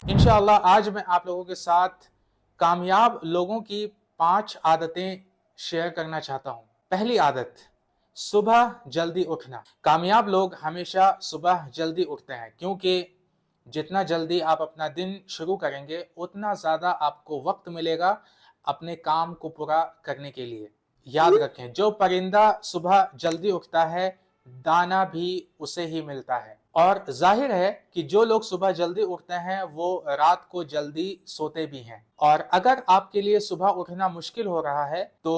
इंशाअल्लाह आज मैं आप लोगों के साथ कामयाब लोगों की 5 आदतें शेयर करना चाहता हूं। पहली आदत, सुबह जल्दी उठना। कामयाब लोग हमेशा सुबह जल्दी उठते हैं, क्योंकि जितना जल्दी आप अपना दिन शुरू करेंगे उतना ज़्यादा आपको वक्त मिलेगा अपने काम को पूरा करने के लिए। याद रखें, जो परिंदा सुबह जल्दी उठता है दाना भी उसे ही मिलता है। और जाहिर है कि जो लोग सुबह जल्दी उठते हैं वो रात को जल्दी सोते भी हैं। और अगर आपके लिए सुबह उठना मुश्किल हो रहा है तो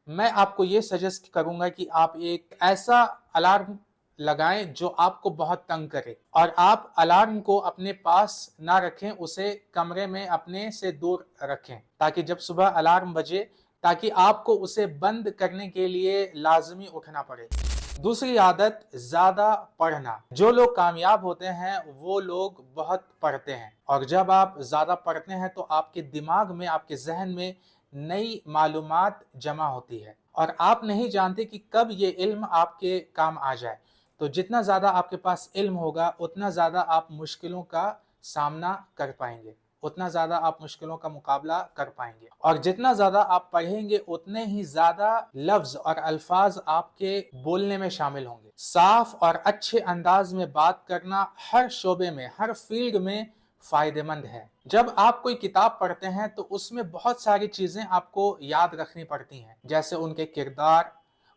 मैं आपको ये सजेस्ट करूंगा कि आप एक ऐसा अलार्म लगाएं जो आपको बहुत तंग करे, और आप अलार्म को अपने पास ना रखें, उसे कमरे में अपने से दूर रखें, ताकि जब सुबह अलार्म बजे ताकि आपको उसे बंद करने के लिए लाजमी उठना पड़े। दूसरी आदत, ज्यादा पढ़ना। जो लोग कामयाब होते हैं वो लोग बहुत पढ़ते हैं, और जब आप ज्यादा पढ़ते हैं तो आपके दिमाग में, आपके जहन में नई मालूमात जमा होती है, और आप नहीं जानते कि कब ये इल्म आपके काम आ जाए। तो जितना ज्यादा आपके पास इल्म होगा उतना ज्यादा आप मुश्किलों का सामना कर पाएंगे, उतना ज्यादा आप मुश्किलों का मुकाबला कर पाएंगे। और जितना ज्यादा आप पढ़ेंगे उतने ही ज्यादा लफ्ज और अल्फाज आपके बोलने में शामिल होंगे। साफ और अच्छे अंदाज में बात करना हर शोबे में, हर फील्ड में फायदेमंद है। जब आप कोई किताब पढ़ते हैं तो उसमें बहुत सारी चीजें आपको याद रखनी पड़ती हैं, जैसे उनके किरदार,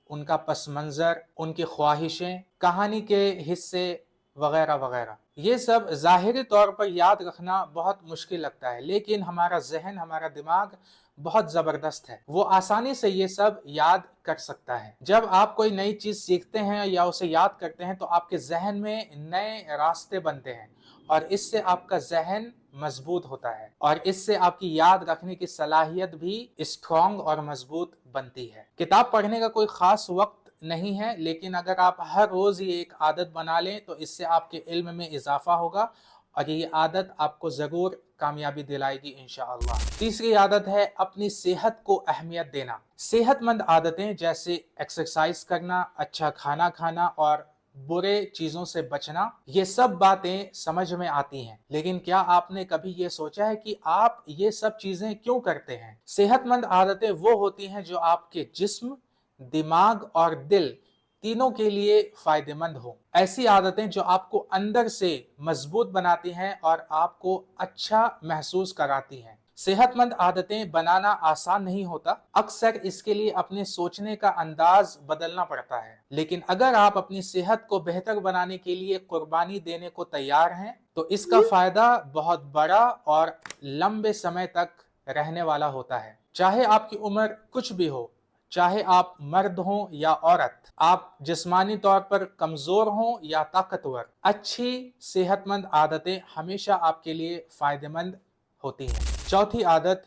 उनका पस मंजर, उनकी ख्वाहिशें, कहानी के हिस्से वगैरह वगैरह। ये सब ज़ाहिरी तौर पर याद रखना बहुत मुश्किल लगता है, लेकिन हमारा जहन, हमारा दिमाग बहुत ज़बरदस्त है, वो आसानी से ये सब याद कर सकता है। जब आप कोई नई चीज़ सीखते हैं या उसे याद करते हैं तो आपके जहन में नए रास्ते बनते हैं, और इससे आपका जहन मजबूत होता है, और इससे आपकी याद रखने की सलाहियत भी स्ट्रॉन्ग और मजबूत बनती है। किताब पढ़ने का कोई खास वक्त नहीं है, लेकिन अगर आप हर रोज ये एक आदत बना लें तो इससे आपके इल्म में इजाफा होगा, और ये आदत आपको जरूर कामयाबी दिलाएगी इंशाअल्लाह। तीसरी आदत है अपनी सेहत को अहमियत देना। सेहतमंद आदतें जैसे एक्सरसाइज करना, अच्छा खाना खाना और बुरे चीजों से बचना, ये सब बातें समझ में आती हैं, लेकिन क्या आपने कभी ये सोचा है कि आप ये सब चीजें क्यों करते हैं? सेहतमंद आदतें वो होती हैं जो आपके जिस्म, दिमाग और दिल तीनों के लिए फायदेमंद हो। ऐसी आदतें जो आपको अंदर से मजबूत बनाती हैं और आपको अच्छा महसूस कराती हैं। सेहतमंद आदतें बनाना आसान नहीं होता, अक्सर इसके लिए अपने सोचने का अंदाज बदलना पड़ता है, लेकिन अगर आप अपनी सेहत को बेहतर बनाने के लिए कुर्बानी देने को तैयार हैं तो इसका फायदा बहुत बड़ा और लंबे समय तक रहने वाला होता है। चाहे आपकी उम्र कुछ भी हो, चाहे आप मर्द हों या औरत, आप जिस्मानी तौर पर कमजोर हों या ताकतवर, अच्छी सेहतमंद आदतें हमेशा आपके लिए फायदेमंद होती हैं। चौथी आदत,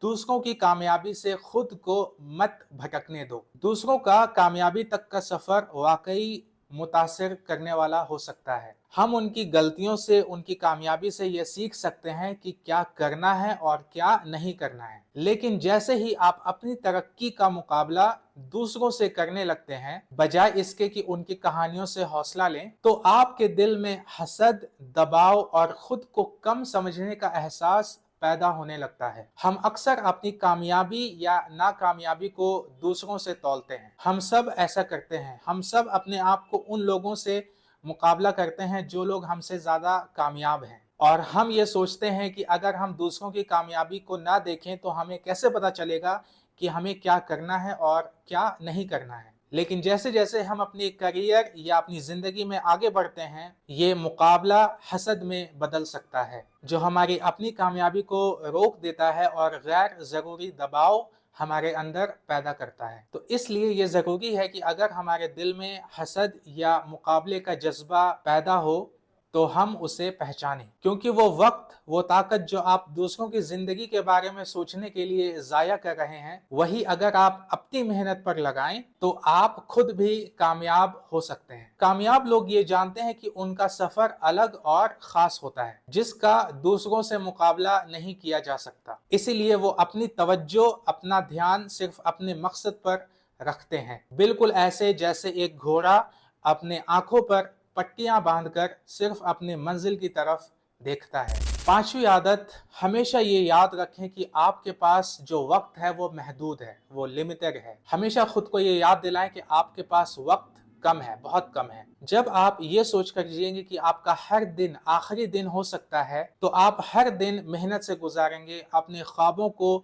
दूसरों की कामयाबी से खुद को मत भटकने दो। दूसरों का कामयाबी तक का सफर वाकई मुतासिर करने वाला हो सकता है। हम उनकी गलतियों से, उनकी कामयाबी से यह सीख सकते हैं कि क्या करना है और क्या नहीं करना है, लेकिन जैसे ही आप अपनी तरक्की का मुकाबला दूसरों से करने लगते हैं, बजाय इसके कि उनकी कहानियों से हौसला लें, तो आपके दिल में हसद, दबाव और खुद को कम समझने का एहसास पैदा होने लगता है। हम अक्सर अपनी कामयाबी या नाकामयाबी को दूसरों से तौलते हैं। हम सब ऐसा करते हैं। हम सब अपने आप को उन लोगों से मुकाबला करते हैं जो लोग हमसे ज्यादा कामयाब हैं, और हम ये सोचते हैं कि अगर हम दूसरों की कामयाबी को ना देखें तो हमें कैसे पता चलेगा कि हमें क्या करना है और क्या नहीं करना है। लेकिन जैसे जैसे हम अपने करियर या अपनी जिंदगी में आगे बढ़ते हैं, ये मुकाबला हसद में बदल सकता है, जो हमारी अपनी कामयाबी को रोक देता है और गैर जरूरी दबाव हमारे अंदर पैदा करता है। तो इसलिए ये जरूरी है कि अगर हमारे दिल में हसद या मुकाबले का जज्बा पैदा हो तो हम उसे पहचानें, क्योंकि वो वक्त, वो ताकत जो आप दूसरों की जिंदगी के बारे में सोचने के लिए जाया कर रहे हैं, वही अगर आप अपनी मेहनत पर लगाएं तो आप खुद भी कामयाब हो सकते हैं। कामयाब लोग ये जानते हैं कि उनका सफर अलग और खास होता है, जिसका दूसरों से मुकाबला नहीं किया जा सकता। इसीलिए वो अपनी तवज्जो, अपना ध्यान सिर्फ अपने मकसद पर रखते हैं, बिल्कुल ऐसे जैसे एक घोड़ा अपने आंखों पर पट्टियां बांधकर सिर्फ अपने मंजिल की तरफ देखता है। पांचवी आदत, हमेशा ये याद रखें कि आपके पास जो वक्त है वो महदूद है, वो लिमिटेड है। हमेशा खुद को ये याद दिलाएं कि आपके पास वक्त कम है, बहुत कम है। जब आप ये सोच कर जिएंगे कि आपका हर दिन आखिरी दिन हो सकता है, तो आप हर दिन मेहनत से गुजारेंगे, अपने ख्वाबों को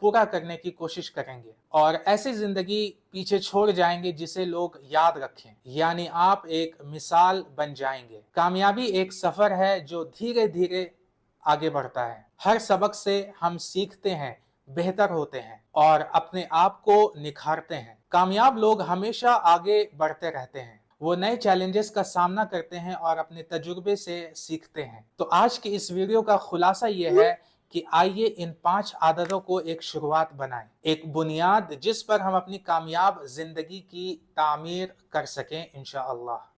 पूरा करने की कोशिश करेंगे और ऐसी जिंदगी पीछे छोड़ जाएंगे जिसे लोग याद रखें, यानी आप एक मिसाल बन जाएंगे। कामयाबी एक सफर है जो धीरे धीरे आगे बढ़ता है। हर सबक से हम सीखते हैं, बेहतर होते हैं और अपने आप को निखारते हैं। कामयाब लोग हमेशा आगे बढ़ते रहते हैं, वो नए चैलेंजेस का सामना करते हैं और अपने तजुर्बे से सीखते हैं। तो आज की इस वीडियो का खुलासा ये है कि आइए इन 5 आदतों को एक शुरुआत बनाएं, एक बुनियाद जिस पर हम अपनी कामयाब जिंदगी की तामीर कर सकें इंशाअल्लाह।